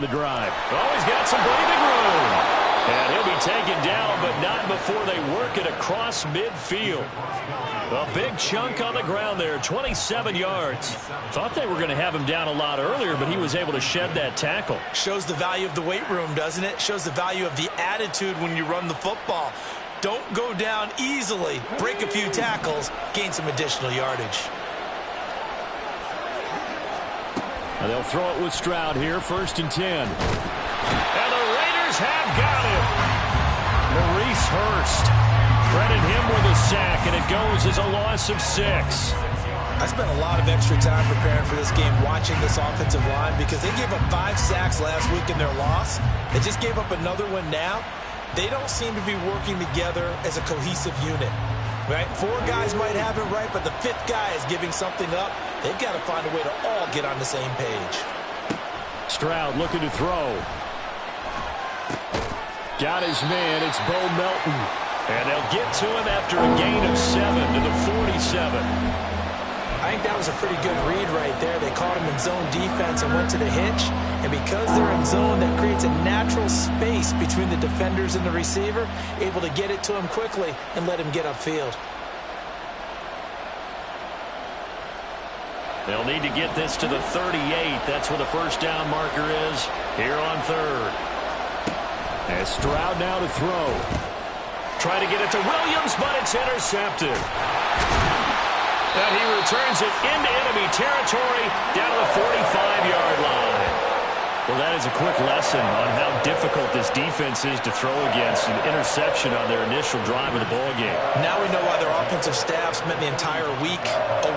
The drive. Oh, he's got some breathing room. And he'll be taken down, but not before they work it across midfield. A big chunk on the ground there, 27 yards. Thought they were going to have him down a lot earlier, but he was able to shed that tackle. Shows the value of the weight room, doesn't it? Shows the value of the attitude when you run the football. Don't go down easily. Break a few tackles, gain some additional yardage. And they'll throw it with Stroud here, 1st and 10. And the Raiders have got him. Maurice Hurst. Credit him with a sack, and it goes as a loss of 6. I spent a lot of extra time preparing for this game watching this offensive line because they gave up 5 sacks last week in their loss. They just gave up another one now. They don't seem to be working together as a cohesive unit. Right? 4 guys might have it right, but the 5th guy is giving something up. They've got to find a way to all get on the same page. Stroud looking to throw. Got his man. It's Bo Melton. And they'll get to him after a gain of 7 to the 47. I think that was a pretty good read right there. They caught him in zone defense and went to the hitch. And because they're in zone, that creates a natural space between the defenders and the receiver, able to get it to him quickly and let him get upfield. They'll need to get this to the 38. That's where the first down marker is here on 3rd. And Stroud now to throw. Try to get it to Williams, but it's intercepted. And he returns it into enemy territory down to the 45-yard line. Well, that is a quick lesson on how difficult this defense is to throw against. An interception on their initial drive of the ballgame. Now we know why their offensive staff spent the entire week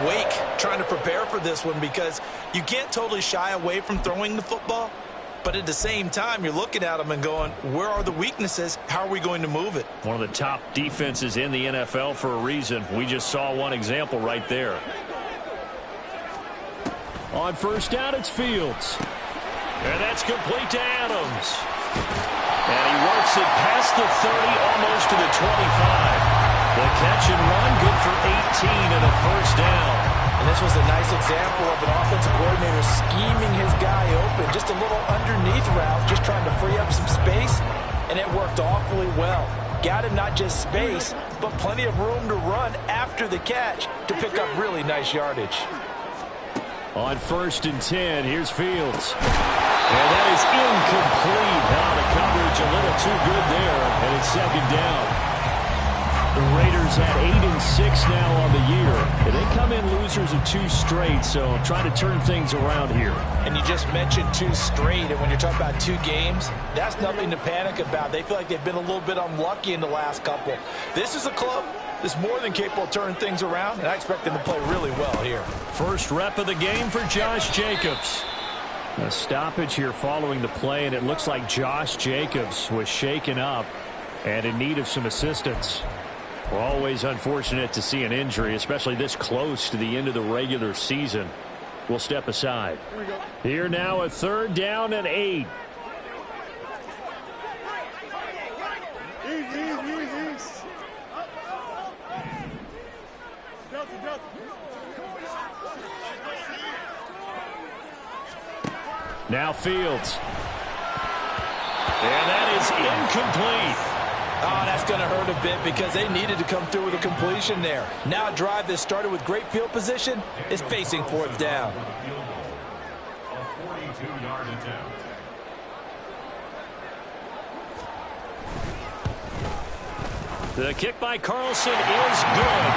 awake trying to prepare for this one, because you can't totally shy away from throwing the football. But at the same time, you're looking at them and going, where are the weaknesses? How are we going to move it? One of the top defenses in the NFL for a reason. We just saw one example right there. On 1st down, it's Fields. And that's complete to Adams. And he works it past the 30, almost to the 25. The catch and run, good for 18 and a first down. And this was a nice example of an offensive coordinator scheming his guy open. Just a little underneath route, just trying to free up some space, and it worked awfully well. Got him not just space, but plenty of room to run after the catch to pick up really nice yardage. On 1st and 10, here's Fields. And that is incomplete. The coverage a little too good there, and it's 2nd down. The Raiders at 8-6 now on the year. And they come in losers of 2 straight, so trying to turn things around here. And you just mentioned 2 straight, and when you're talking about 2 games, that's nothing to panic about. They feel like they've been a little bit unlucky in the last couple. This is a club that's more than capable of turning things around, and I expect them to play really well here. First rep of the game for Josh Jacobs. A stoppage here following the play, and it looks like Josh Jacobs was shaken up and in need of some assistance. We're always unfortunate to see an injury, especially this close to the end of the regular season. We'll step aside. Here now, a 3rd down and 8. Now Fields. And that is incomplete. Oh, that's going to hurt a bit because they needed to come through with a completion there. Now a drive that started with great field position is facing 4th down. The kick by Carlson is good.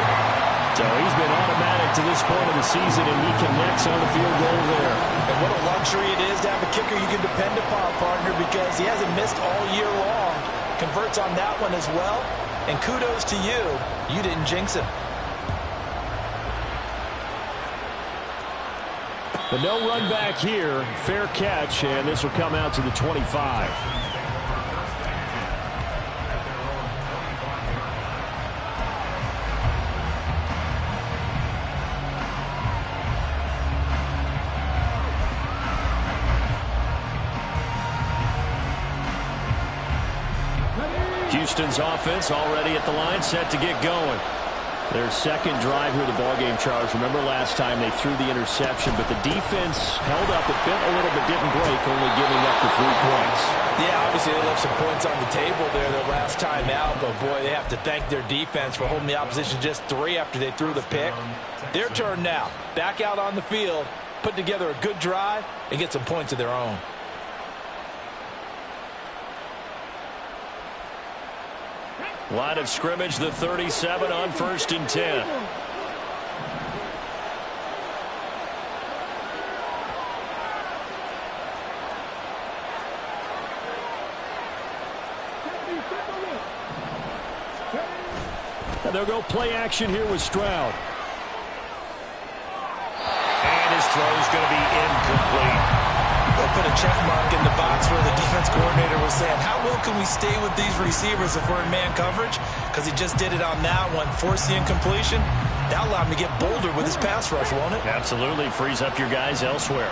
So he's been automatic to this point of the season, and he connects on the field goal there. And what a luxury it is to have a kicker you can depend upon, partner, because he hasn't missed all year long. Converts on that one as well. And kudos to you. You didn't jinx him. But no run back here. Fair catch, and this will come out to the 25. Houston's offense already at the line, set to get going. Their second drive here of the ballgame, Charles. Remember last time they threw the interception, but the defense held up. It bent a little but didn't break, only giving up the 3 points. Yeah, obviously they left some points on the table there their last time out, but boy, they have to thank their defense for holding the opposition just 3 after they threw the pick. Their turn now. Back out on the field, put together a good drive, and get some points of their own. Line of scrimmage, the 37 on 1st and 10. And they'll go play action here with Stroud. And his throw is going to be incomplete. They'll put a check mark in the box where the defense coordinator was saying, how well can we stay with these receivers if we're in man coverage? Because he just did it on that one, forced the incompletion. That allowed him to get bolder with his pass rush, won't it? Absolutely. Frees up your guys elsewhere.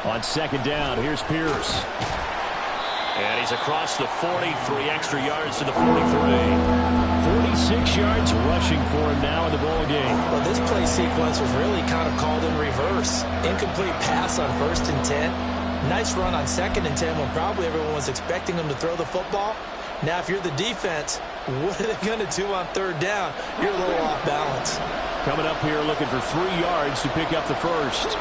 On 2nd down, here's Pierce. And he's across the 40, 3 extra yards to the 43. 46 yards rushing for him now in the ball game. Well, this play sequence was really kind of called in reverse. Incomplete pass on 1st and 10. Nice run on 2nd and 10 when probably everyone was expecting him to throw the football. Now, if you're the defense, what are they going to do on 3rd down? You're a little off balance. Coming up here looking for 3 yards to pick up the first.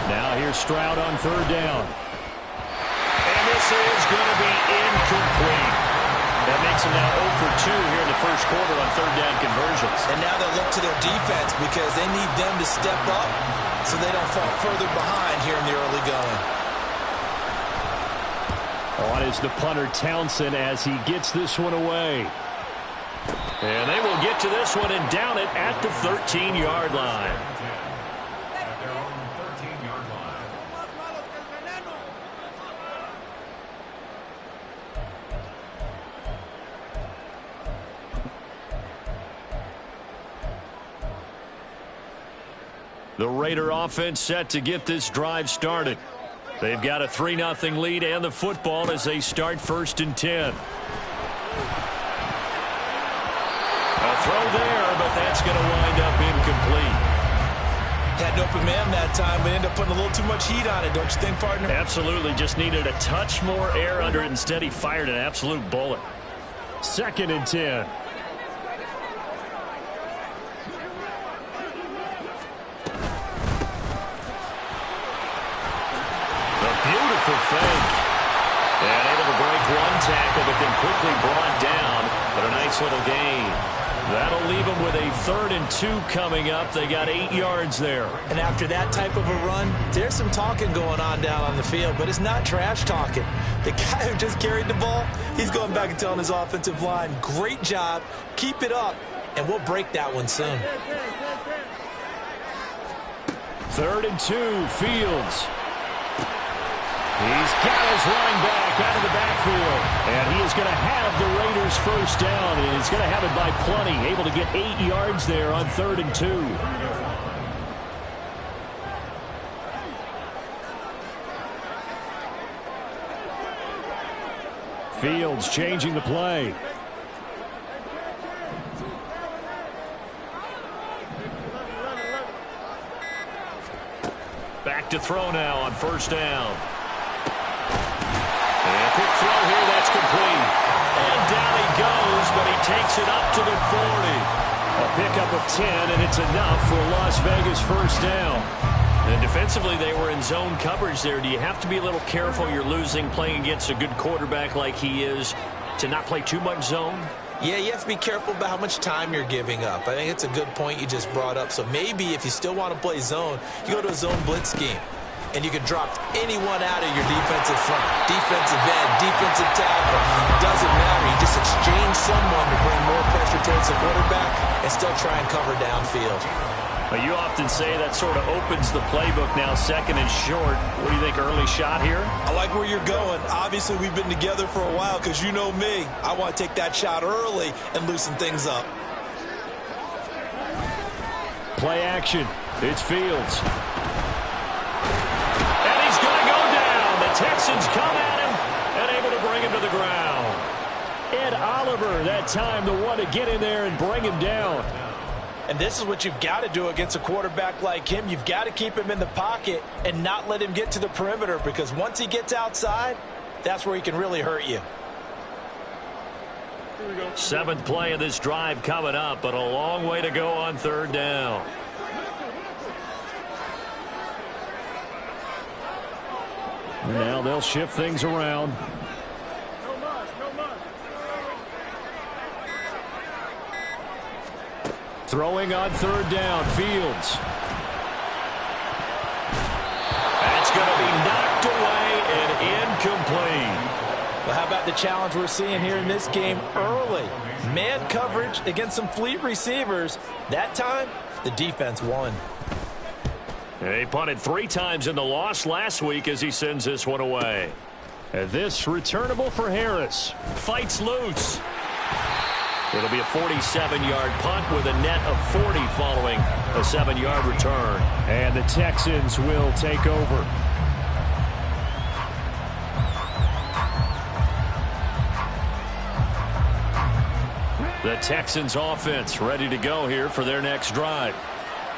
Now here's Stroud on 3rd down. And this is going to be incomplete. That makes him now 0 for 2 here in the first quarter on 3rd down conversions. And now they'll look to their defense because they need them to step up so they don't fall further behind here in the early going. On is the punter Townsend as he gets this one away. And they will get to this one and down it at the 13-yard line. The Raider offense set to get this drive started. They've got a 3-0 lead and the football as they start 1st and 10. A throw there, but that's going to wind up incomplete. Had an open man that time, but ended up putting a little too much heat on it, don't you think, partner? Absolutely. Just needed a touch more air under it. Instead, he fired an absolute bullet. 2nd and 10. Fake. And able to break one tackle, but then quickly brought down. But a nice little gain. That'll leave them with a 3rd and 2 coming up. They got 8 yards there. And after that type of a run, there's some talking going on down on the field, but it's not trash talking. The guy who just carried the ball, he's going back and telling his offensive line, great job, keep it up, and we'll break that one soon. 3rd and 2, Fields. He's got his running back out of the backfield. And he is going to have the Raiders first down. And he's going to have it by plenty. Able to get 8 yards there on 3rd and 2. Fields changing the play. Back to throw now on 1st down. And quick throw here, that's complete. And down he goes, but he takes it up to the 40. A pickup of 10, and it's enough for a Las Vegas first down. And defensively, they were in zone coverage there. Do you have to be a little careful? You're losing, playing against a good quarterback like he is, to not play too much zone? Yeah, you have to be careful about how much time you're giving up. I think it's a good point you just brought up. So maybe if you still want to play zone, you go to a zone blitz scheme. And you can drop anyone out of your defensive front. Defensive end, defensive tackle. Doesn't matter. You just exchange someone to bring more pressure towards the quarterback and still try and cover downfield. Well, you often say that sort of opens the playbook now, 2nd and short. What do you think, early shot here? I like where you're going. Obviously, we've been together for a while because you know me. I want to take that shot early and loosen things up. Play action. It's Fields. And he's going to go down. The Texans come at him and able to bring him to the ground. Ed Oliver, that time the one to get in there and bring him down. And this is what you've got to do against a quarterback like him. You've got to keep him in the pocket and not let him get to the perimeter, because once he gets outside, that's where he can really hurt you. Seventh play of this drive coming up, but a long way to go on third down. Now they'll shift things around. Throwing on third down, Fields. That's going to be knocked away and incomplete. Well, how about the challenge we're seeing here in this game early? Man coverage against some fleet receivers. That time, the defense won. He punted 3 times in the loss last week as he sends this one away. And this returnable for Harris. Fights loose. It'll be a 47-yard punt with a net of 40 following a 7-yard return. And the Texans will take over. The Texans offense ready to go here for their next drive.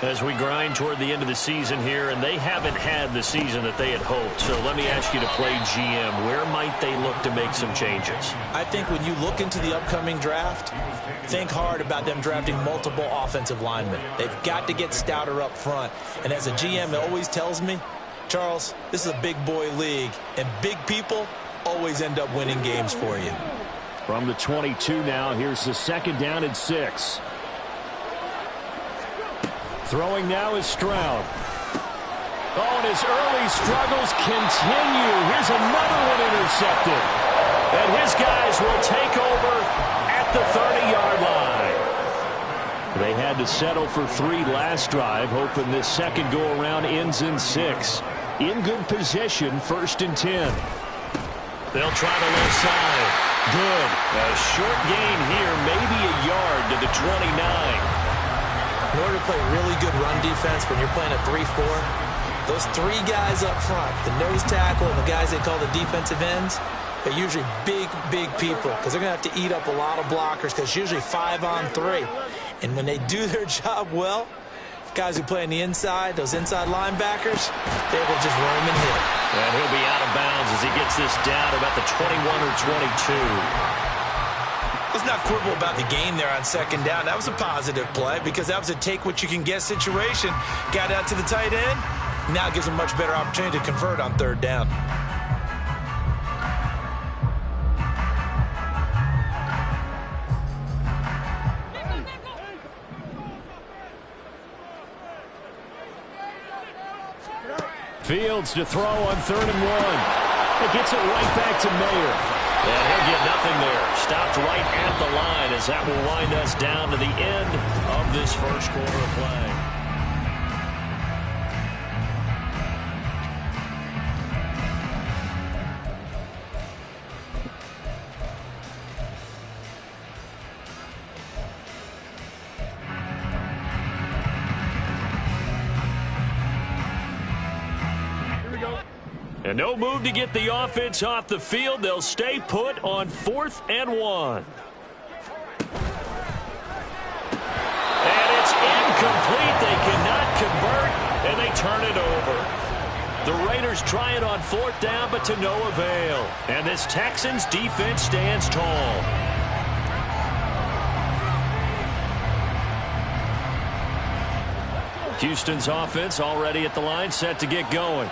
As we grind toward the end of the season here, and they haven't had the season that they had hoped. So let me ask you to play GM. Where might they look to make some changes? I think when you look into the upcoming draft, think hard about them drafting multiple offensive linemen. They've got to get stouter up front. And as a GM, it always tells me, Charles, this is a big boy league, and big people always end up winning games for you. From the 22 now, here's the second down and 6. Throwing now is Stroud. Oh, and his early struggles continue. Here's another one intercepted. And his guys will take over at the 30-yard line. They had to settle for 3 last drive, hoping this second go-around ends in 6. In good position, 1st and 10. They'll try the left side. Good. A short gain here, maybe a yard to the 29. In order to play really good run defense when you're playing a 3-4, those 3 guys up front, the nose tackle and the guys they call the defensive ends, they're usually big, big people because they're going to have to eat up a lot of blockers because it's usually 5 on 3. And when they do their job well, guys who play on the inside, those inside linebackers, they're able to just roam and hit. And he'll be out of bounds as he gets this down about the 21 or 22. Let's not quibble about the game there on second down. That was a positive play because that was a take-what-you-can-get situation. Got out to the tight end. Now it gives them a much better opportunity to convert on third down. Fields to throw on 3rd and 1. It gets it right back to Mayer. And he'll get nothing there. Stopped right at the line as that will wind us down to the end of this first quarter of play. And no move to get the offense off the field. They'll stay put on 4th and 1. And it's incomplete. They cannot convert, and they turn it over. The Raiders try it on 4th down, but to no avail. And this Texans defense stands tall. Houston's offense already at the line, set to get going.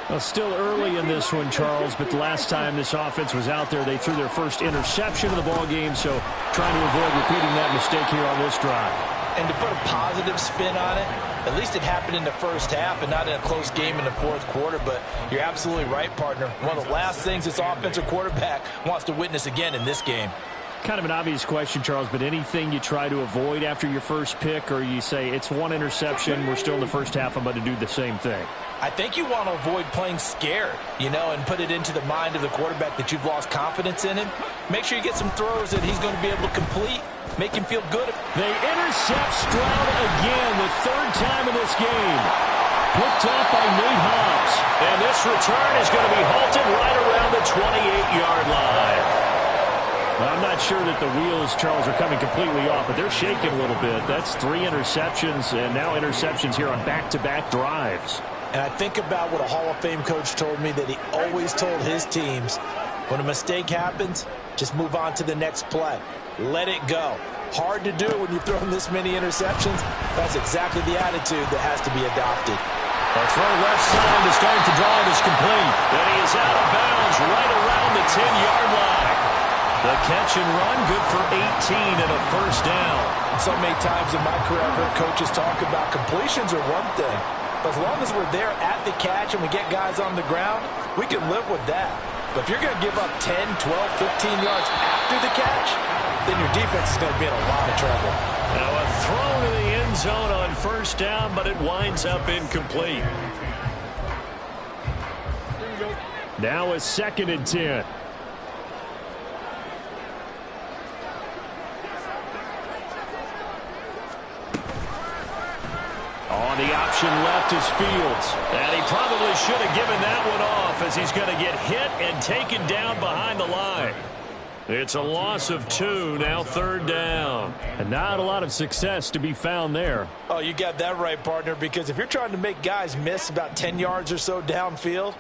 Well, still early in this one, Charles, but the last time this offense was out there, they threw their first interception of the ball game, so trying to avoid repeating that mistake here on this drive. And to put a positive spin on it, at least it happened in the first half and not in a close game in the 4th quarter, but you're absolutely right, partner. One of the last things this offensive quarterback wants to witness again in this game. Kind of an obvious question, Charles, but anything you try to avoid after your first pick, or you say it's 1 interception, we're still in the first half, I'm about to do the same thing? I think you want to avoid playing scared, and put it into the mind of the quarterback that you've lost confidence in him. Make sure you get some throws that he's going to be able to complete make him feel good. They intercept Stroud again, the third time in this game. Picked up by Nate Hobbs. And this return is going to be halted right around the 28-yard line. Well, I'm not sure that the wheels, Charles, are coming completely off, but they're shaking a little bit. That's 3 interceptions, and now interceptions here on back-to-back drives. And I think about what a Hall of Fame coach told me, that he always told his teams, when a mistake happens, just move on to the next play. Let it go. Hard to do when you've thrown this many interceptions. That's exactly the attitude that has to be adopted. A throw left side to start the drive is complete. And he is out of bounds right around the 10-yard line. The catch and run, good for 18 and a first down. So many times in my career, I've heard coaches talk about completions are one thing. But as long as we're there at the catch and we get guys on the ground, we can live with that. But if you're going to give up 10, 12, 15 yards after the catch, then your defense is going to be in a lot of trouble. Now a throw to the end zone on first down, but it winds up incomplete. Now a 2nd and 10. On the option left is Fields. And he probably should have given that one off, as he's going to get hit and taken down behind the line. It's a loss of 2, now 3rd down. And not a lot of success to be found there. Oh, you got that right, partner, because if you're trying to make guys miss about 10 yards or so downfield,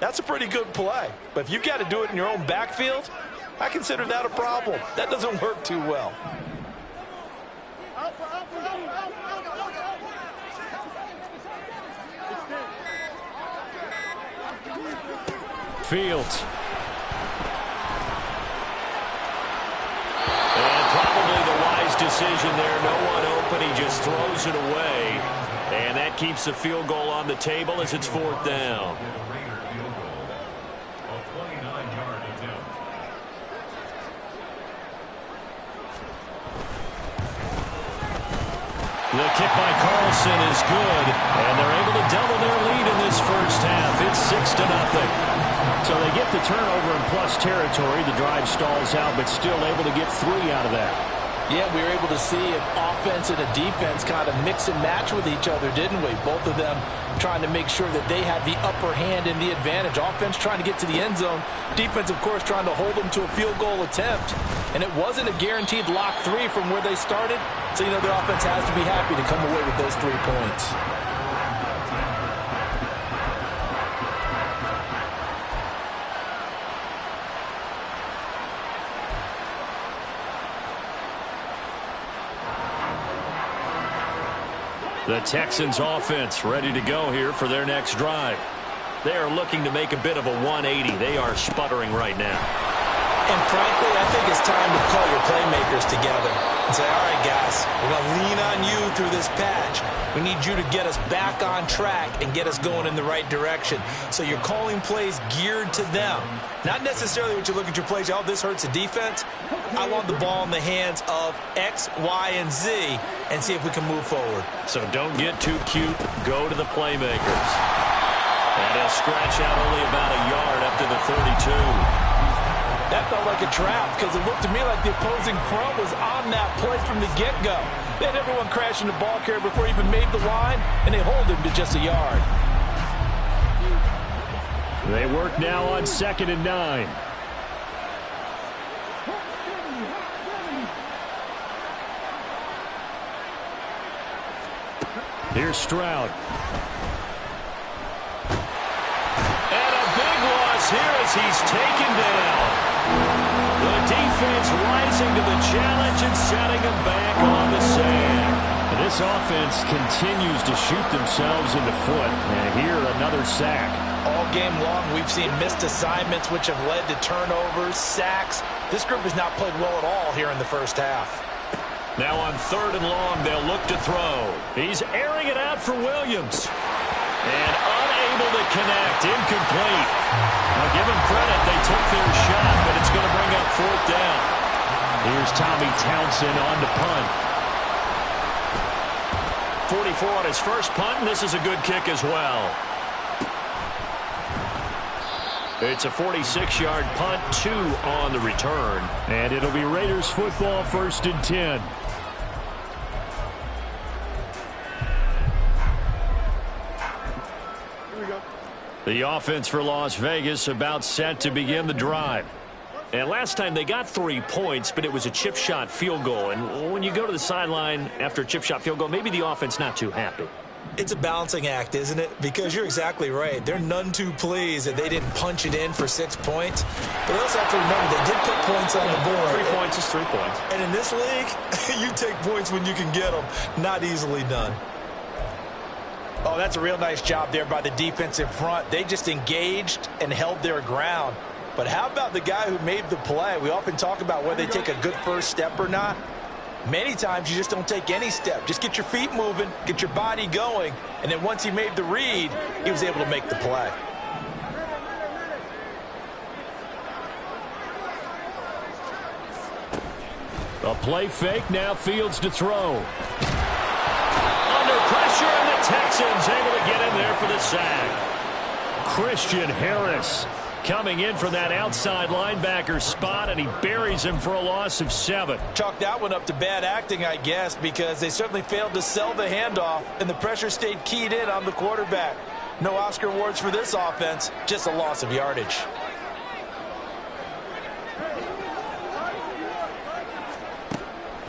that's a pretty good play. But if you've got to do it in your own backfield, I consider that a problem. That doesn't work too well. Fields. And probably the wise decision there. No one open. He just throws it away. And that keeps the field goal on the table as it's 4th down. The kick by Carlson is good, and they're able to double their lead in this first half. It's 6-0. So they get the turnover in plus territory. The drive stalls out, but still able to get 3 out of that. Yeah, we were able to see an offense and a defense kind of mix and match with each other, didn't we? Both of them trying to make sure that they had the upper hand and the advantage. Offense trying to get to the end zone. Defense, of course, trying to hold them to a field goal attempt. And it wasn't a guaranteed lock 3 from where they started. So, you know, the offense has to be happy to come away with those 3 points. The Texans offense ready to go here for their next drive. They are looking to make a bit of a 180. They are sputtering right now. And frankly, I think it's time to call your playmakers together and say, all right, guys, we're going to lean on you through this patch. We need you to get us back on track and get us going in the right direction. So you're calling plays geared to them. Not necessarily what you look at your plays, oh, this hurts the defense. I want the ball in the hands of X, Y, and Z and see if we can move forward. So don't get too cute. Go to the playmakers. And he'll scratch out only about a yard up to the 32. That felt like a trap because it looked to me like the opposing front was on that play from the get-go. They had everyone crashing the ball carrier before he even made the line, and they hold him to just a yard. They work now on 2nd and 9. Here's Stroud. And a big loss here as he's taken down. The defense rising to the challenge and setting him back on the sand. And this offense continues to shoot themselves in the foot. And here, another sack. All game long, we've seen missed assignments, which have led to turnovers, sacks. This group has not played well at all here in the first half. Now on 3rd and long, they'll look to throw. He's airing it out for Williams. And unable to connect. Incomplete. Now give them credit. They took their shot, but it's going to bring up 4th down. Here's Tommy Townsend on to punt. 44 on his first punt, and this is a good kick as well. It's a 46-yard punt, 2 on the return. And it'll be Raiders football, 1st and 10. The offense for Las Vegas about set to begin the drive. And last time they got 3 points, but it was a chip shot field goal. And when you go to the sideline after a chip shot field goal, maybe the offense not too happy. It's a balancing act, isn't it? Because you're exactly right. They're none too pleased that they didn't punch it in for 6 points. But they also have to remember they did put points on the board. 3 points is 3 points. And in this league, you take points when you can get them. Not easily done. Oh, that's a real nice job there by the defensive front. They just engaged and held their ground. But how about the guy who made the play? We often talk about whether they take a good first step or not. Many times you just don't take any step. Just get your feet moving, get your body going, and then once he made the read, he was able to make the play. A play fake, now Fields to throw. Under pressure, and the Texans able to get in there for the sack. Christian Harris coming in from that outside linebacker spot, and he buries him for a loss of 7. Chalk that one up to bad acting, I guess, because they certainly failed to sell the handoff, and the pressure stayed keyed in on the quarterback. No Oscar awards for this offense, just a loss of yardage.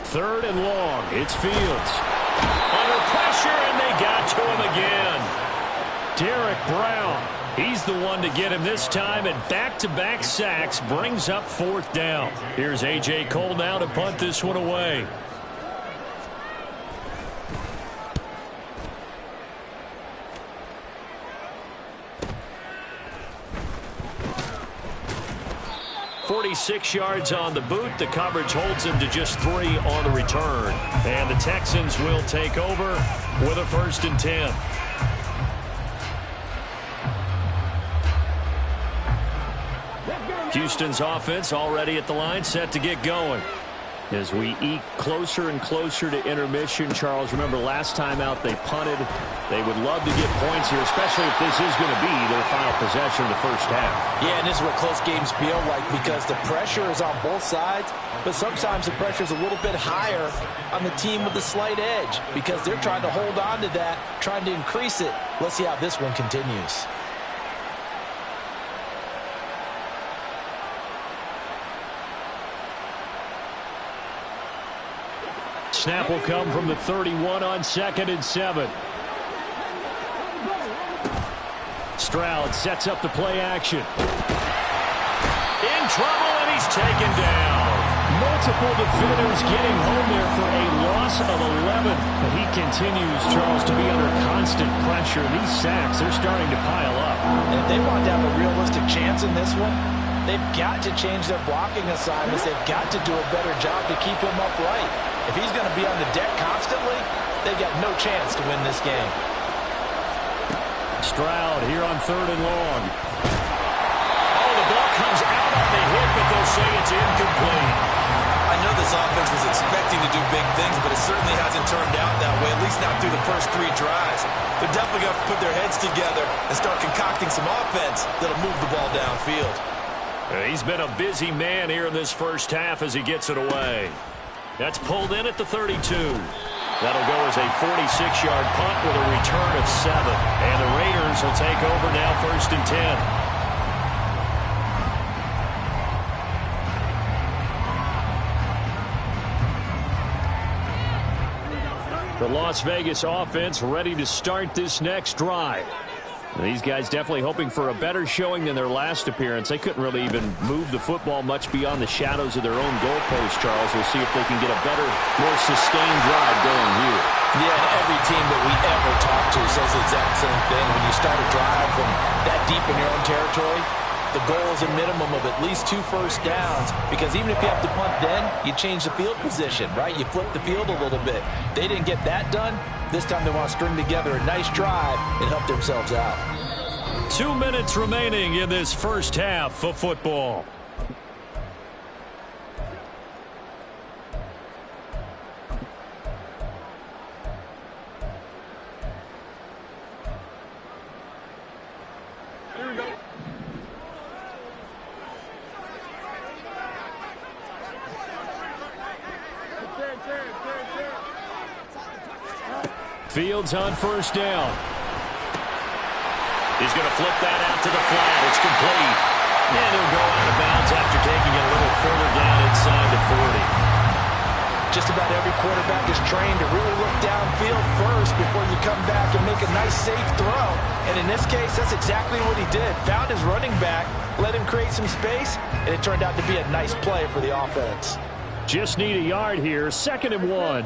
Third and long, it's Fields. Under pressure, and they got to him again. Derek Brown. He's the one to get him this time, and back-to-back sacks brings up 4th down. Here's A.J. Cole now to punt this one away. .46 yards on the boot. The coverage holds him to just 3 on the return. And the Texans will take over with a 1st and 10. Houston's offense already at the line, set to get going. As we eke closer and closer to intermission, Charles, remember last time out they punted. They would love to get points here, especially if this is going to be their final possession of the first half. Yeah, and this is what close games feel like because the pressure is on both sides, but sometimes the pressure is a little bit higher on the team with the slight edge because they're trying to hold on to that, trying to increase it. Let's see how this one continues. Snap will come from the 31 on 2nd and 7. Stroud sets up the play action. In trouble, and he's taken down. Multiple defenders getting home there for a loss of 11. But he continues, Charles, to be under constant pressure. These sacks, they're starting to pile up. And if they want to have a realistic chance in this one, they've got to change their blocking assignments. They've got to do a better job to keep him upright. If he's going to be on the deck constantly, they've got no chance to win this game. Stroud here on 3rd and long. Oh, the ball comes out on the hit, but they'll say it's incomplete. I know this offense was expecting to do big things, but it certainly hasn't turned out that way, at least not through the first 3 drives. They're definitely going to put their heads together and start concocting some offense that'll move the ball downfield. He's been a busy man here in this first half as he gets it away. That's pulled in at the 32. That'll go as a 46-yard punt with a return of 7. And the Raiders will take over now 1st and 10. The Las Vegas offense ready to start this next drive. These guys definitely hoping for a better showing than their last appearance. They couldn't really even move the football much beyond the shadows of their own goalpost, Charles. We'll see if they can get a better, more sustained drive going here. Yeah, and every team that we ever talk to says the exact same thing. When you start a drive from that deep in your own territory, the goal is a minimum of at least 2 first downs because even if you have to punt then, you change the field position, right? You flip the field a little bit. They didn't get that done. This time they want to string together a nice drive and help themselves out. 2 minutes remaining in this first half of football. Fields on first down. He's going to flip that out to the flat. It's complete. And he'll go out of bounds after taking it a little further down inside the 40. Just about every quarterback is trained to really look downfield first before you come back and make a nice, safe throw. And in this case, that's exactly what he did. Found his running back, let him create some space, and it turned out to be a nice play for the offense. Just need a yard here. 2nd and 1.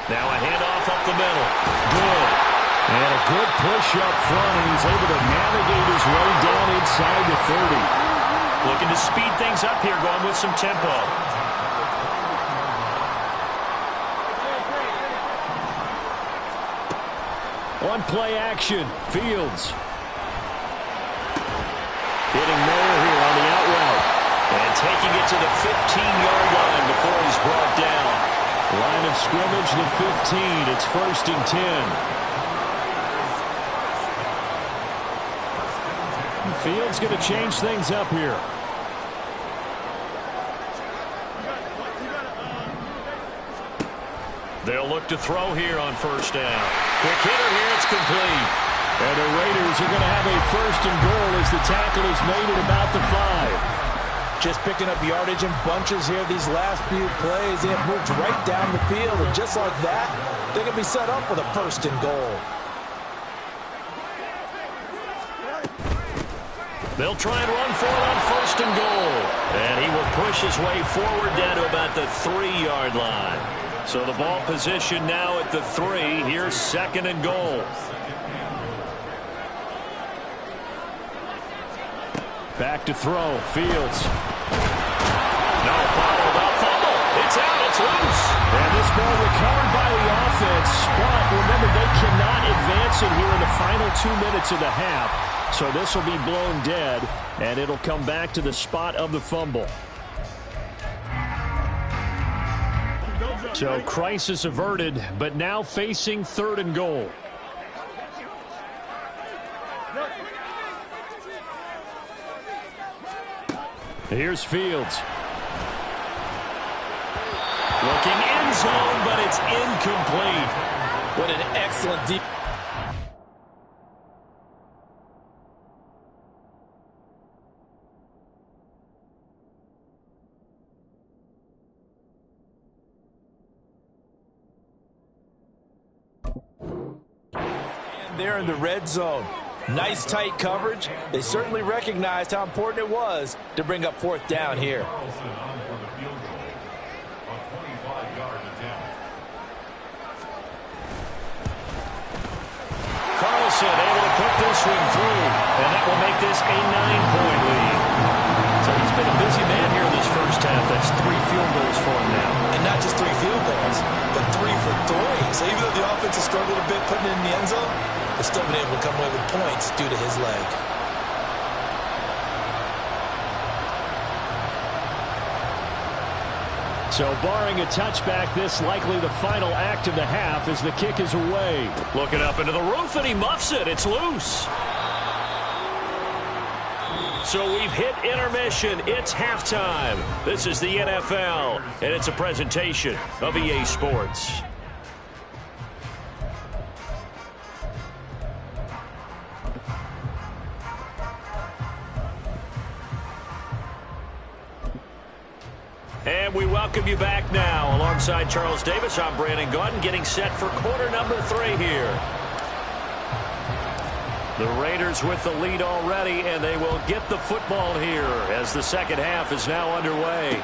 Now a handoff up the middle. Good. And a good push up front, and he's able to navigate his way down inside the 30. Looking to speed things up here, going with some tempo. On play action, Fields. Hitting Mayer here on the out route. And taking it to the 15-yard line before he's brought down. Line of scrimmage, the 15. It's 1st and 10. Fields going to change things up here. They'll look to throw here on first down. Quick hitter here, it's complete. And the Raiders are going to have a 1st and goal as the tackle is made at about the 5. Just picking up yardage in bunches here these last few plays. They have moved right down the field, and just like that, they can be set up with a 1st and goal. They'll try and run for it on 1st and goal. And he will push his way forward down to about the 3-yard line. So the ball position now at the 3. Here's 2nd and goal. Back to throw. Fields. No, followed up fumble. It's out. It's loose. And this ball recovered by the offense. But remember, they cannot advance it here in the final 2 minutes of the half. So this will be blown dead, and it'll come back to the spot of the fumble. So crisis averted, but now facing 3rd and goal. Here's Fields. Looking end zone, but it's incomplete. What an excellent deep. They're in the red zone. Nice tight coverage. They certainly recognized how important it was to bring up 4th down here. Carlson able to put this one through, and that will make this a 9-point lead. So he's been a busy man here in this first half. That's 3 field goals for him now. And not just 3 field goals, but 3 for 3. So even though the offense has struggled a bit putting it in the end zone, they've still been able to come away with points due to his leg. So barring a touchback, this likely the final act of the half as the kick is away. Looking up into the roof, and he muffs it. It's loose. So we've hit intermission. It's halftime. This is the NFL, and it's a presentation of EA Sports. And we welcome you back now. Alongside Charles Davis, I'm Brandon Gaudin, getting set for quarter number 3 here. The Raiders with the lead already, and they will get the football here as the second half is now underway.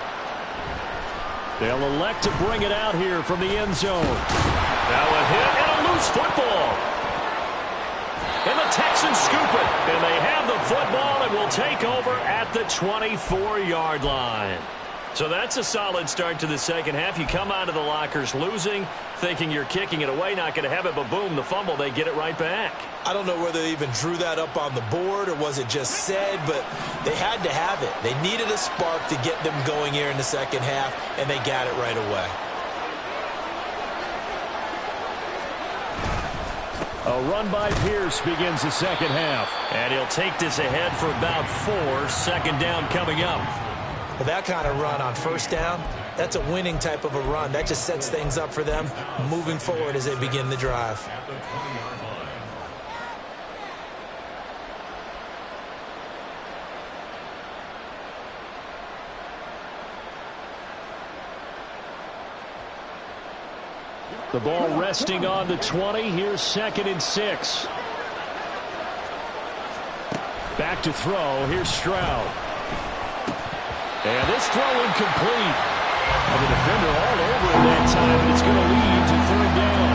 They'll elect to bring it out here from the end zone. Now a hit and a loose football. And the Texans scoop it. And they have the football and will take over at the 24-yard line. So that's a solid start to the second half. You come out of the lockers losing, thinking you're kicking it away, not going to have it, but boom, the fumble, they get it right back. I don't know whether they even drew that up on the board or was it just said, but they had to have it. They needed a spark to get them going here in the second half, and they got it right away. A run by Pierce begins the second half. And he'll take this ahead for about 4. Second down coming up. But that kind of run on first down, that's a winning type of a run. That just sets things up for them moving forward as they begin the drive. The ball resting on the 20. Here's 2nd and 6. Back to throw. Here's Stroud. And this throw incomplete. And the defender all over it that time, and it's going to lead to 3rd down.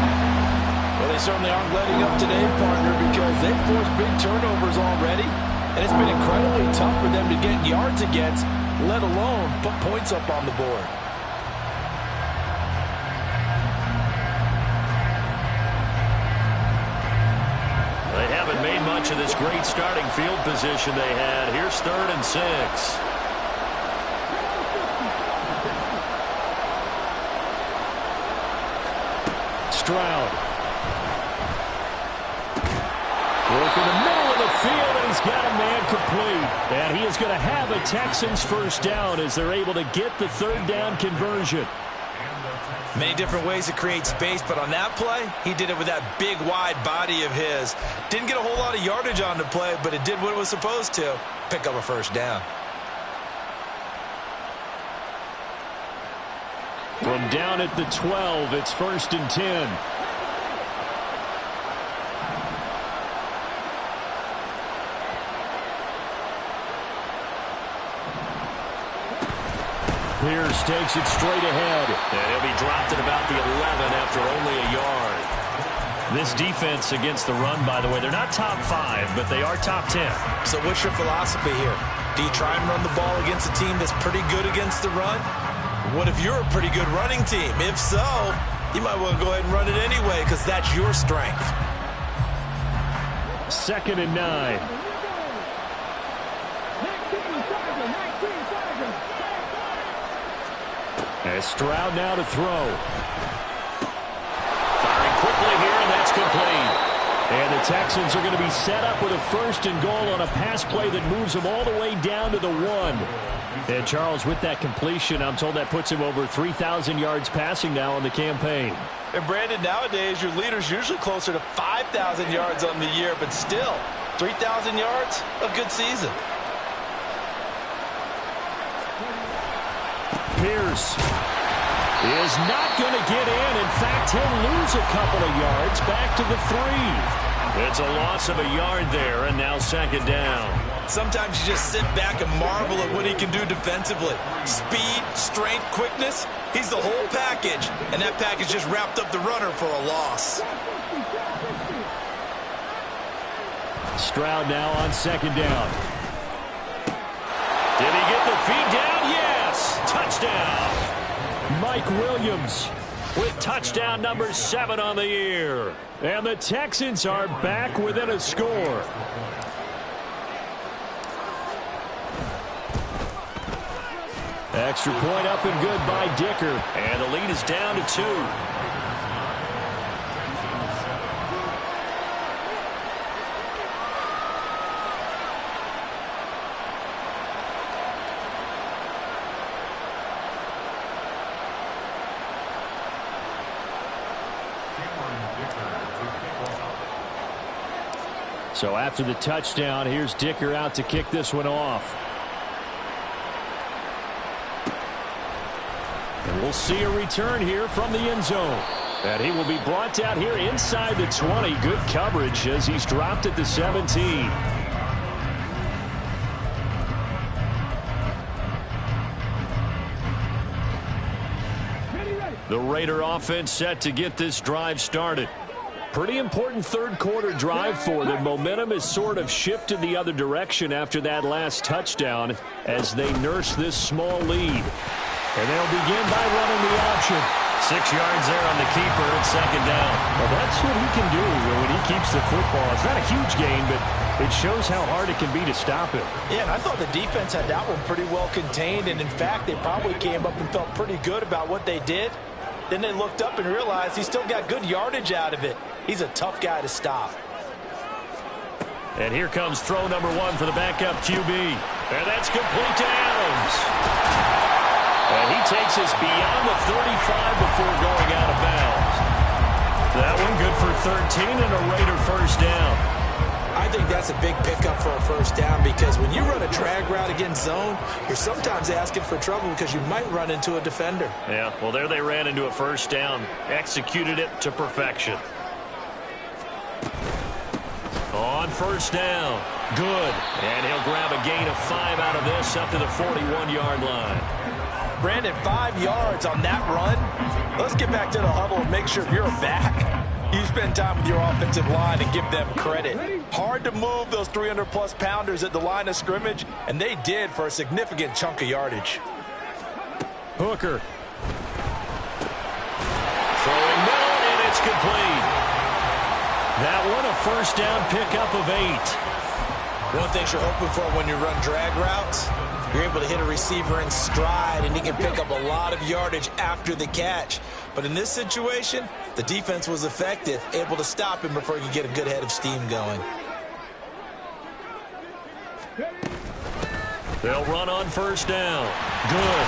Well, they certainly aren't letting up today, partner, because they've forced big turnovers already. And it's been incredibly tough for them to get yards against, let alone put points up on the board. They haven't made much of this great starting field position they had. Here's 3rd and 6. Stroud. Work in the middle of the field, and he's got a man complete. And he is going to have a Texans first down as they're able to get the 3rd down conversion. Many different ways to create space, but on that play, he did it with that big, wide body of his. Didn't get a whole lot of yardage on the play, but it did what it was supposed to. Pick up a first down. From down at the 12, it's 1st and 10. Pierce takes it straight ahead. And he'll be dropped at about the 11 after only a yard. This defense against the run, by the way, they're not top 5, but they are top 10. So what's your philosophy here? Do you try and run the ball against a team that's pretty good against the run? What if you're a pretty good running team? If so, you might want to go ahead and run it anyway because that's your strength. 2nd and 9. As Stroud now to throw. Firing quickly here, and that's complete. And the Texans are going to be set up with a 1st and goal on a pass play that moves them all the way down to the 1. And Charles, with that completion, I'm told that puts him over 3,000 yards passing now on the campaign. And Brandon, nowadays your leader's usually closer to 5,000 yards on the year, but still, 3,000 yards, a good season. Pierce is not going to get in. In fact, he'll lose a couple of yards back to the 3. It's a loss of a yard there, and now 2nd down. Sometimes you just sit back and marvel at what he can do defensively. Speed, strength, quickness, he's the whole package. And that package just wrapped up the runner for a loss. Stroud now on 2nd down. Did he get the feed down? Yes! Touchdown! Mike Williams with touchdown number 7 on the year. And the Texans are back within a score. Extra point up and good by Dicker. And the lead is down to 2. So after the touchdown, here's Dicker out to kick this one off. And we'll see a return here from the end zone. And he will be brought down here inside the 20. Good coverage as he's dropped at the 17. The Raider offense set to get this drive started. Pretty important third quarter drive for them. Momentum has sort of shifted the other direction after that last touchdown as they nurse this small lead. And they'll begin by running the option. 6 yards there on the keeper at 2nd down. Well, that's what he can do when he keeps the football. It's not a huge gain, but it shows how hard it can be to stop him. Yeah, and I thought the defense had that one pretty well contained. And, in fact, they probably came up and felt pretty good about what they did. Then they looked up and realized he still got good yardage out of it. He's a tough guy to stop. And here comes throw number 1 for the backup QB. And that's complete to Adams. And he takes us beyond the 35 before going out of bounds. That one good for 13 and a Raider first down. I think that's a big pickup for a first down because when you run a drag route against zone, you're sometimes asking for trouble because you might run into a defender. Yeah, well, there they ran into a first down. Executed it to perfection. On first down. Good. And he'll grab a gain of 5 out of this up to the 41-yard line. Brandon, 5 yards on that run. Let's get back to the huddle and make sure if you're a back, you spend time with your offensive line and give them credit. Hard to move those 300-plus pounders at the line of scrimmage, and they did for a significant chunk of yardage. Hooker. Throwing middle, and it's complete. That one a first down pickup of 8. One thing you're hoping for when you run drag routes, you're able to hit a receiver in stride, and he can pick up a lot of yardage after the catch. But in this situation, the defense was effective, able to stop him before he could get a good head of steam going. They'll run on first down. Good.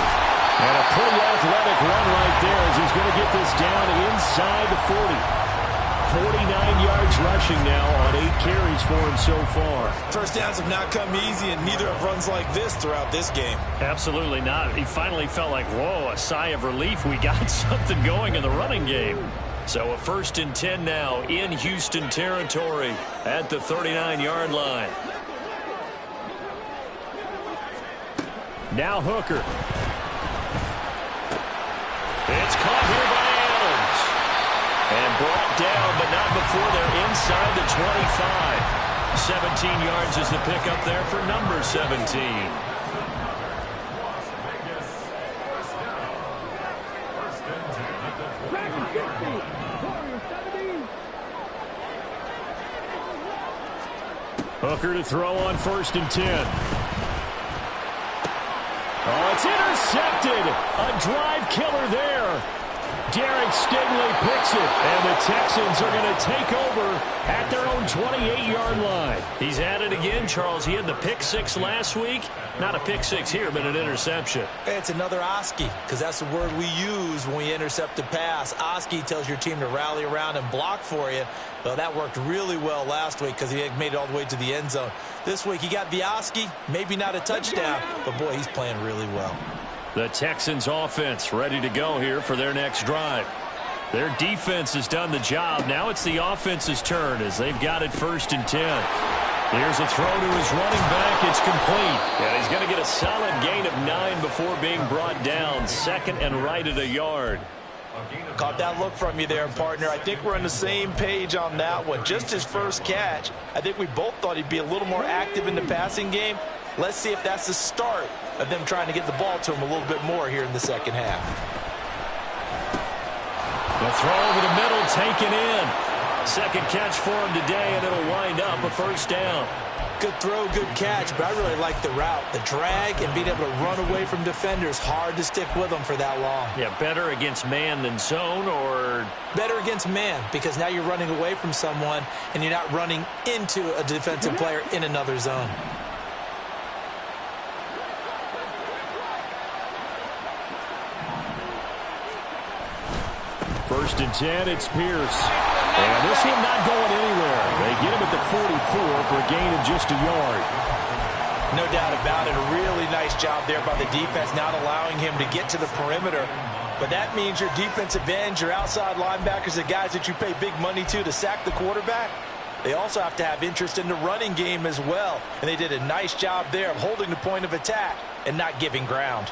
And a pretty athletic run right there as he's going to get this down inside the 40. 49 yards rushing now on 8 carries for him so far. First downs have not come easy, and neither have runs like this throughout this game. Absolutely not. He finally felt like, whoa, a sigh of relief. We got something going in the running game. So a 1st and 10 now in Houston territory at the 39-yard line. Now Hooker. It's caught here by Adams. And brought down, but not before they're inside the 25. 17 yards is the pickup there for number 17. Hooker to throw on 1st and 10. Oh, it's intercepted. A drive killer there. Derek Stingley picks it, and the Texans are going to take over at their own 28-yard line. He's at it again, Charles. He had the pick 6 last week. Not a pick 6 here, but an interception. It's another Oski, because that's the word we use when we intercept a pass. Oski tells your team to rally around and block for you. Well, that worked really well last week because he had made it all the way to the end zone. This week he got the Oski, maybe not a touchdown, but boy, he's playing really well. The Texans offense ready to go here for their next drive. Their defense has done the job. Now it's the offense's turn as they've got it 1st and 10. Here's a throw to his running back. It's complete. And he's going to get a solid gain of 9 before being brought down. 2nd and right at a yard. Caught that look from you there, partner. I think we're on the same page on that one. Just his first catch. I think we both thought he'd be a little more active in the passing game. Let's see if that's the start of them trying to get the ball to him a little bit more here in the second half. The throw over the middle, taken in. 2nd catch for him today, and it'll wind up a first down. Good throw, good catch, but I really like the route. The drag and being able to run away from defenders, hard to stick with them for that long. Yeah, better against man than zone, or? Better against man, because now you're running away from someone, and you're not running into a defensive player in another zone. First and 10, it's Pierce. And this one not going anywhere. They get him at the 44 for a gain of just a yard. No doubt about it. A really nice job there by the defense, not allowing him to get to the perimeter. But that means your defensive ends, your outside linebackers, the guys that you pay big money to sack the quarterback, they also have to have interest in the running game as well. And they did a nice job there of holding the point of attack and not giving ground.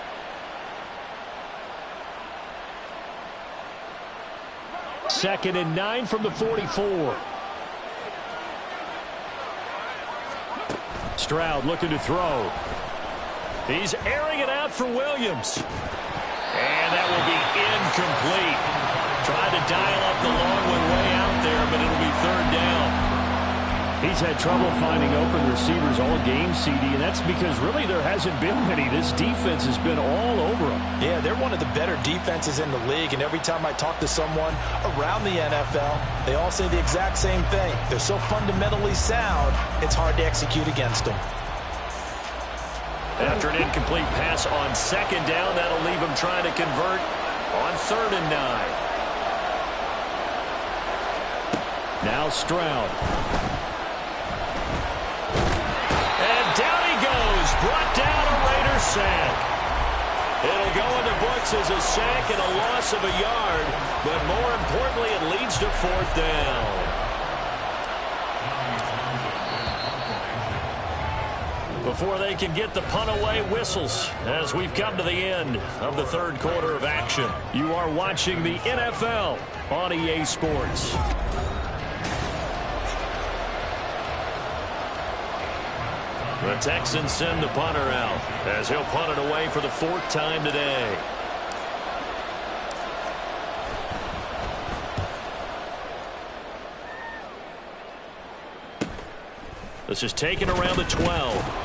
Second and 9 from the 44. Stroud looking to throw. He's airing it out for Williams. And that will be incomplete. Tried to dial up the long one way out there, but it'll be 3rd down. He's had trouble finding open receivers all game, CD, and that's because really there hasn't been many. This defense has been all over them. Yeah, they're one of the better defenses in the league, and every time I talk to someone around the NFL, they all say the exact same thing. They're so fundamentally sound, it's hard to execute against them. After an incomplete pass on second down, that'll leave him trying to convert on 3rd and 9. Now Stroud. And down he goes. Brought down a Raider sack. It'll go in the books as a sack and a loss of a yard. But more importantly, it leads to 4th down. Before they can get the punt away, whistles as we've come to the end of the 3rd quarter of action. You are watching the NFL on EA Sports. The Texans send the punter out as he'll punt it away for the 4th time today. This is taken around the 12.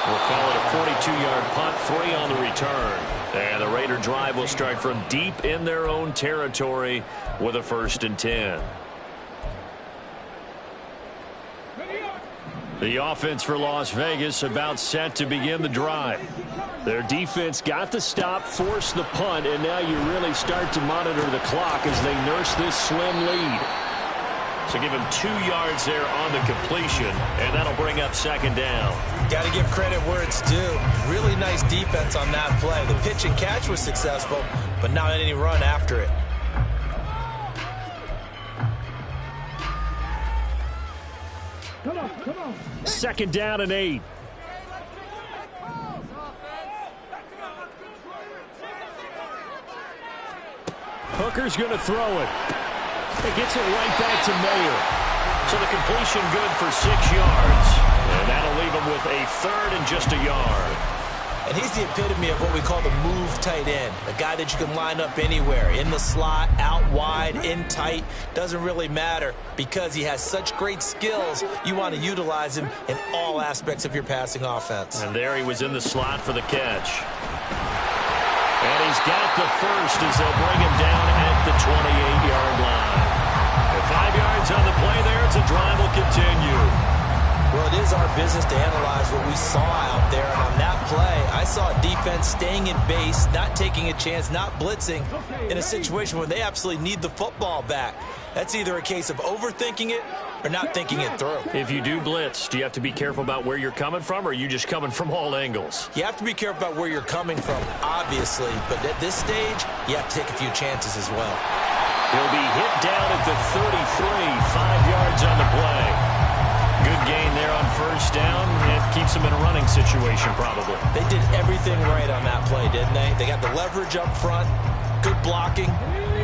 We'll call it a 42-yard punt, 3 on the return. And the Raider drive will start from deep in their own territory with a 1st and 10. The offense for Las Vegas about set to begin the drive. Their defense got the stop, forced the punt, and now you really start to monitor the clock as they nurse this slim lead. So give him 2 yards there on the completion, and that'll bring up 2nd down. Got to give credit where it's due. Really nice defense on that play. The pitch and catch was successful, but not any run after it. Come on. 2nd down and 8. Hooker's going to throw it. It gets it right back to Mayer. So the completion good for 6 yards. And that'll leave him with a 3rd and just a yard. And he's the epitome of what we call the move tight end. A guy that you can line up anywhere. In the slot, out wide, in tight. Doesn't really matter because he has such great skills. You want to utilize him in all aspects of your passing offense. And there he was in the slot for the catch. And he's got the first as they'll bring him down at the 28-yard line. At 5 yards on the play there, the drive will continue. Well, it is our business to analyze what we saw out there. And on that play, I saw a defense staying in base, not taking a chance, not blitzing in a situation where they absolutely need the football back. That's either a case of overthinking it or not thinking it through. If you do blitz, do you have to be careful about where you're coming from, or are you just coming from all angles? You have to be careful about where you're coming from, obviously. But at this stage, you have to take a few chances as well. He'll be hit down at the 33, 5 yards on the play. Good gain there on 1st down. It keeps them in a running situation, probably. They did everything right on that play, didn't they? They got the leverage up front, good blocking,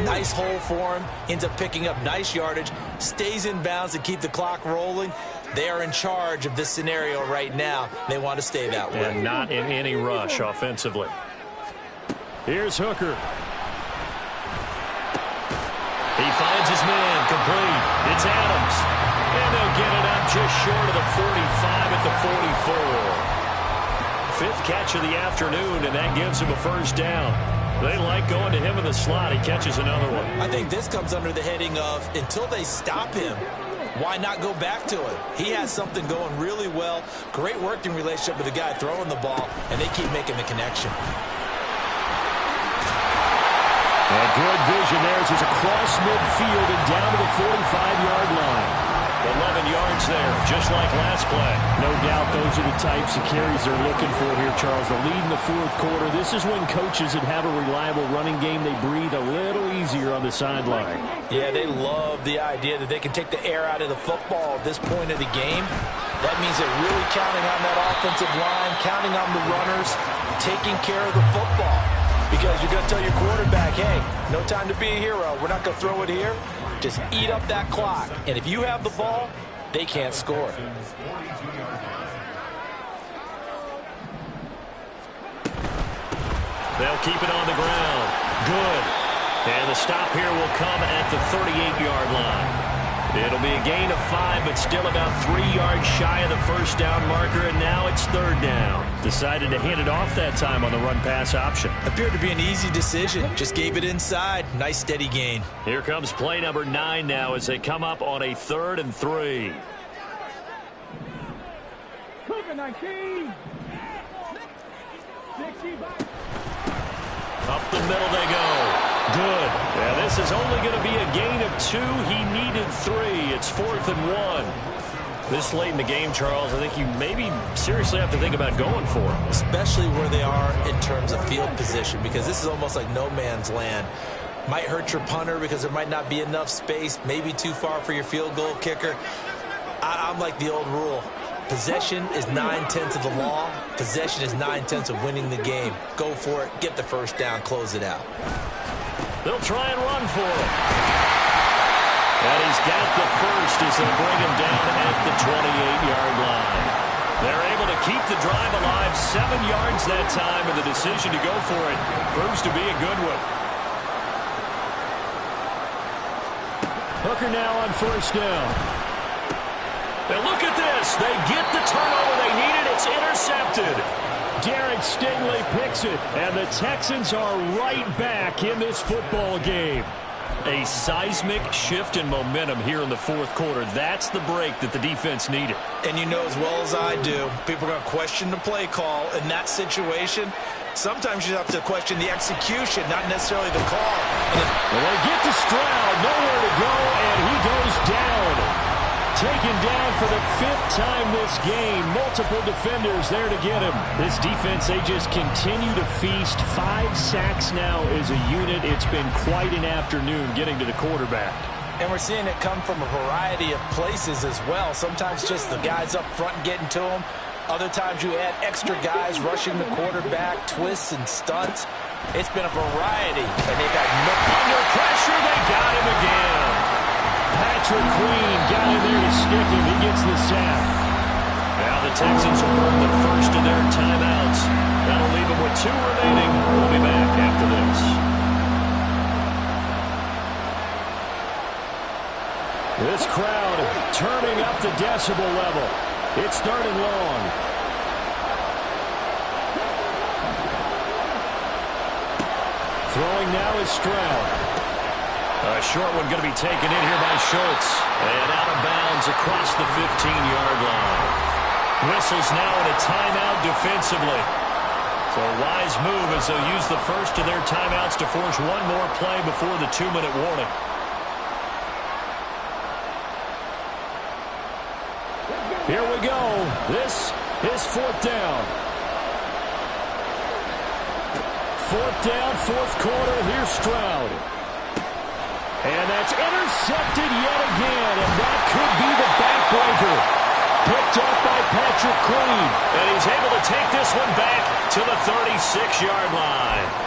nice hole for him, ends up picking up nice yardage, stays in bounds to keep the clock rolling. They are in charge of this scenario right now. They want to stay that way. And not in any rush offensively. Here's Hooker. He finds his man, complete. It's Adams. And they'll get it up just short of the 45 at the 44. 5th catch of the afternoon, and that gives him a 1st down. They like going to him in the slot. He catches another one. I think this comes under the heading of, until they stop him, why not go back to it? He has something going really well. Great working relationship with the guy throwing the ball, and they keep making the connection. A good vision there as he's across midfield and down to the 45-yard line. 11 yards there, just like last play. No doubt those are the types of carries they're looking for here, Charles. The lead in the 4th quarter. This is when coaches that have a reliable running game, they breathe a little easier on the sideline. Yeah, they love the idea that they can take the air out of the football at this point of the game. That means they're really counting on that offensive line, counting on the runners, taking care of the football. Because you're going to tell your quarterback, hey, no time to be a hero. We're not going to throw it here. Just eat up that clock. And if you have the ball, they can't score. They'll keep it on the ground. Good. And the stop here will come at the 38-yard line. It'll be a gain of 5, but still about 3 yards shy of the 1st down marker, and now it's 3rd down. Decided to hand it off that time on the run-pass option. Appeared to be an easy decision. Just gave it inside. Nice, steady gain. Here comes play number 9 now as they come up on a 3rd and 3. Up the middle they go. Good. Yeah, this is only going to be a gain of 2. He needed 3. It's 4th and 1. This late in the game, Charles, I think you maybe seriously have to think about going for it. Especially where they are in terms of field position, because this is almost like no man's land. Might hurt your punter because there might not be enough space, maybe too far for your field goal kicker. I'm like the old rule. Possession is 9/10 of the law. Possession is 9/10 of winning the game. Go for it. Get the first down. Close it out. They'll try and run for it. And he's got the first as they bring him down at the 28-yard line. They're able to keep the drive alive. 7 yards that time, and the decision to go for it proves to be a good one. Hooker now on first down. And look at this. They get the turnover they needed. It's intercepted. Derek Stingley picks it, and the Texans are right back in this football game. A seismic shift in momentum here in the 4th quarter. That's the break that the defense needed. And you know as well as I do, people are going to question the play call in that situation. Sometimes you have to question the execution, not necessarily the call. Well, they get to Stroud, nowhere to go, and he goes down. Taken down for the 5th time this game. Multiple defenders there to get him. This defense, they just continue to feast. 5 sacks now as a unit. It's been quite an afternoon getting to the quarterback. And we're seeing it come from a variety of places as well. Sometimes just the guys up front getting to him. Other times you add extra guys rushing the quarterback, twists and stunts. It's been a variety. And they got under pressure. They got him again. Patrick Queen got in there to stick him. He gets the sack. Now the Texans will burn the first of their timeouts. That'll leave them with 2 remaining. We'll be back after this. This crowd turning up the decibel level. It's 3rd and long. Throwing now is Stroud. A short one going to be taken in here by Schultz. And out of bounds across the 15-yard line. Whistles now in a timeout defensively. So a wise move as they'll use the first of their timeouts to force one more play before the 2-minute warning. Here we go. This is 4th down. 4th down, 4th quarter. Here's Stroud. And that's intercepted yet again, and that could be the backbreaker. Picked up by Patrick Queen. And he's able to take this one back to the 36-yard line.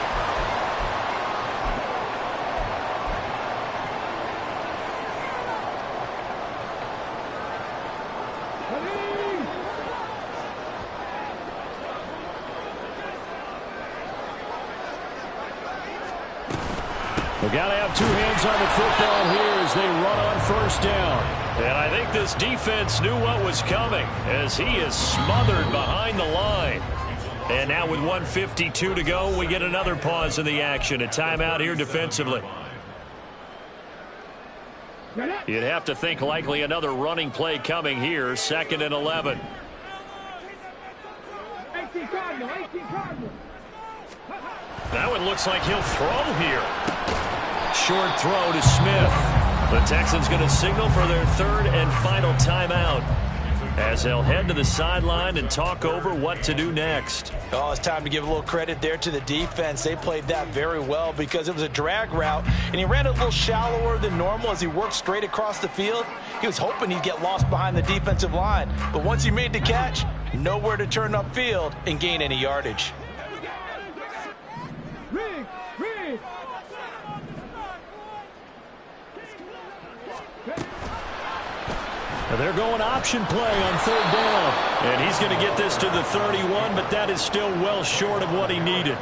We've got to have 2 hands on the football here as they run on first down. And I think this defense knew what was coming as he is smothered behind the line. And now with 1:52 to go, we get another pause in the action. A timeout here defensively. You'd have to think likely another running play coming here. 2nd and 11. That one looks like he'll throw here. Short throw to Smith. The Texans going to signal for their 3rd and final timeout as they'll head to the sideline and talk over what to do next. Oh, it's time to give a little credit there to the defense. They played that very well because it was a drag route, and he ran a little shallower than normal as he worked straight across the field. He was hoping he'd get lost behind the defensive line, but once he made the catch, nowhere to turn upfield and gain any yardage. They're going option play on 3rd down. And he's going to get this to the 31, but that is still well short of what he needed.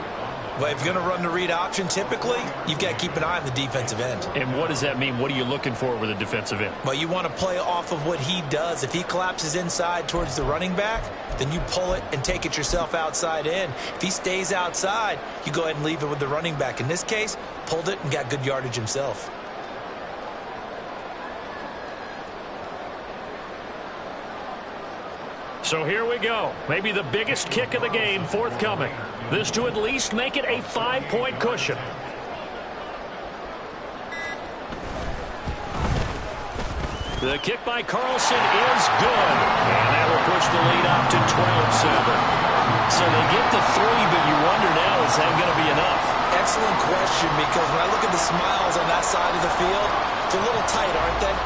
But if you're going to run the read option, typically, you've got to keep an eye on the defensive end. And what does that mean? What are you looking for with a defensive end? Well, you want to play off of what he does. If he collapses inside towards the running back, then you pull it and take it yourself outside in. If he stays outside, you go ahead and leave it with the running back. In this case, pulled it and got good yardage himself. So here we go. Maybe the biggest kick of the game forthcoming. This to at least make it a 5-point cushion. The kick by Carlson is good. And that will push the lead up to 12-7. So they get to 3, but you wonder now, is that going to be enough? Excellent question, because when I look at the smiles on that side of the field, it's a little tight, aren't they?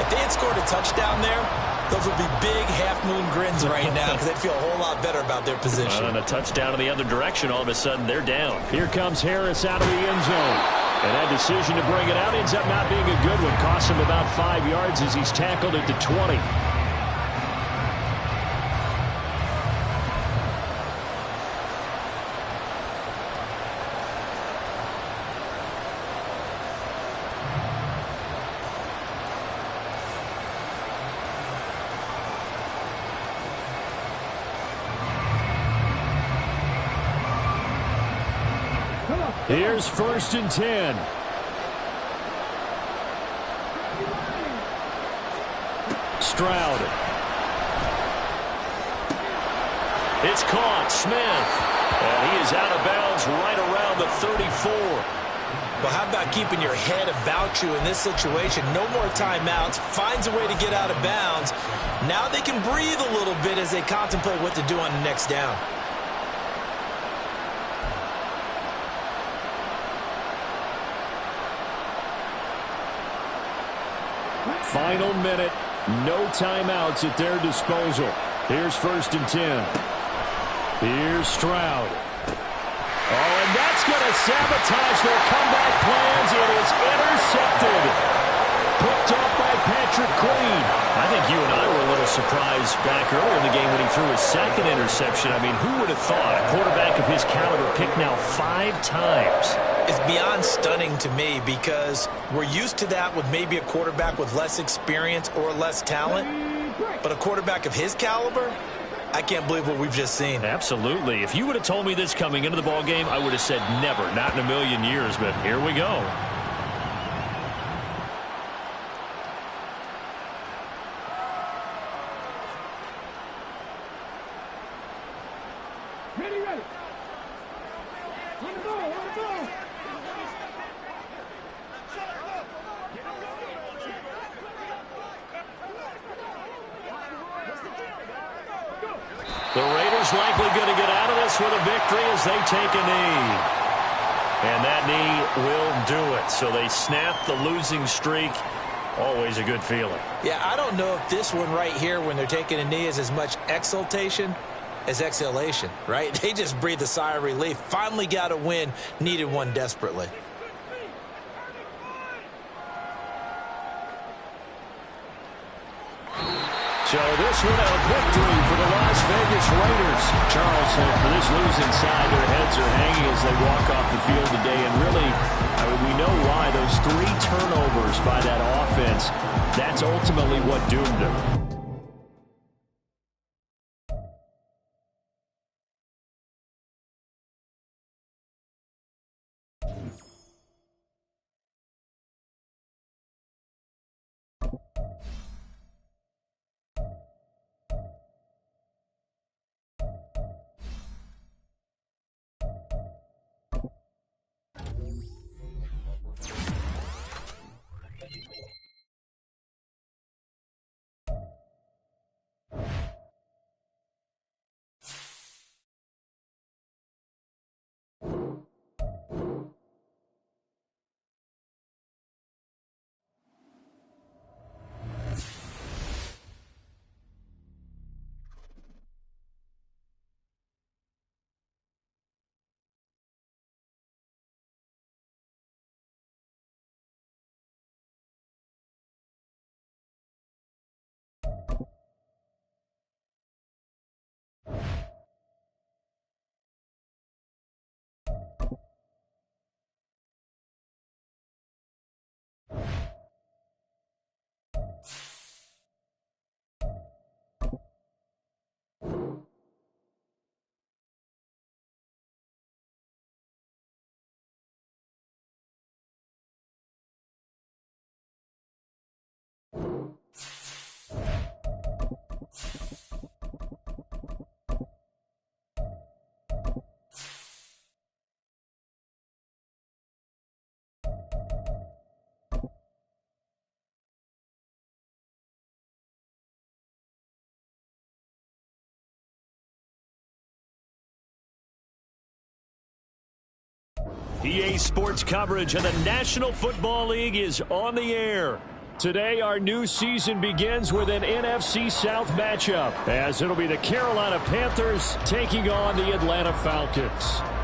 If they had scored a touchdown there, those would be big half-moon grins right now because they'd feel a whole lot better about their position. And a touchdown in the other direction, all of a sudden they're down. Here comes Harris out of the end zone. And that decision to bring it out ends up not being a good one. Costs him about 5 yards as he's tackled at the 20. Here's 1st and 10. Stroud. It's caught. Smith. And he is out of bounds right around the 34. Well, how about keeping your head about you in this situation? No more timeouts. Finds a way to get out of bounds. Now they can breathe a little bit as they contemplate what to do on the next down. Final minute. No timeouts at their disposal. Here's 1st and 10. Here's Stroud. Oh, and that's going to sabotage their comeback plans. It is intercepted. Picked off by Patrick Queen. I think you and I were a little surprised back earlier in the game when he threw his 2nd interception. I mean, who would have thought a quarterback of his caliber picked now 5 times? It's beyond stunning to me because we're used to that with maybe a quarterback with less experience or less talent. But a quarterback of his caliber, I can't believe what we've just seen. Absolutely. If you would have told me this coming into the ball game, I would have said never, not in a million years. But here we go. The Raiders likely going to get out of this with a victory as they take a knee. And that knee will do it. So they snap the losing streak. Always a good feeling. Yeah, I don't know if this one right here when they're taking a knee is as much exultation as exhalation, right? They just breathe a sigh of relief. Finally got a win. Needed one desperately. So this one a victory for the Las Vegas Raiders. Charles, for this losing side, their heads are hanging as they walk off the field today. And really, I mean, we know why. Those 3 turnovers by that offense, that's ultimately what doomed them. EA Sports coverage of the National Football League is on the air. Today, our new season begins with an NFC South matchup, as it'll be the Carolina Panthers taking on the Atlanta Falcons.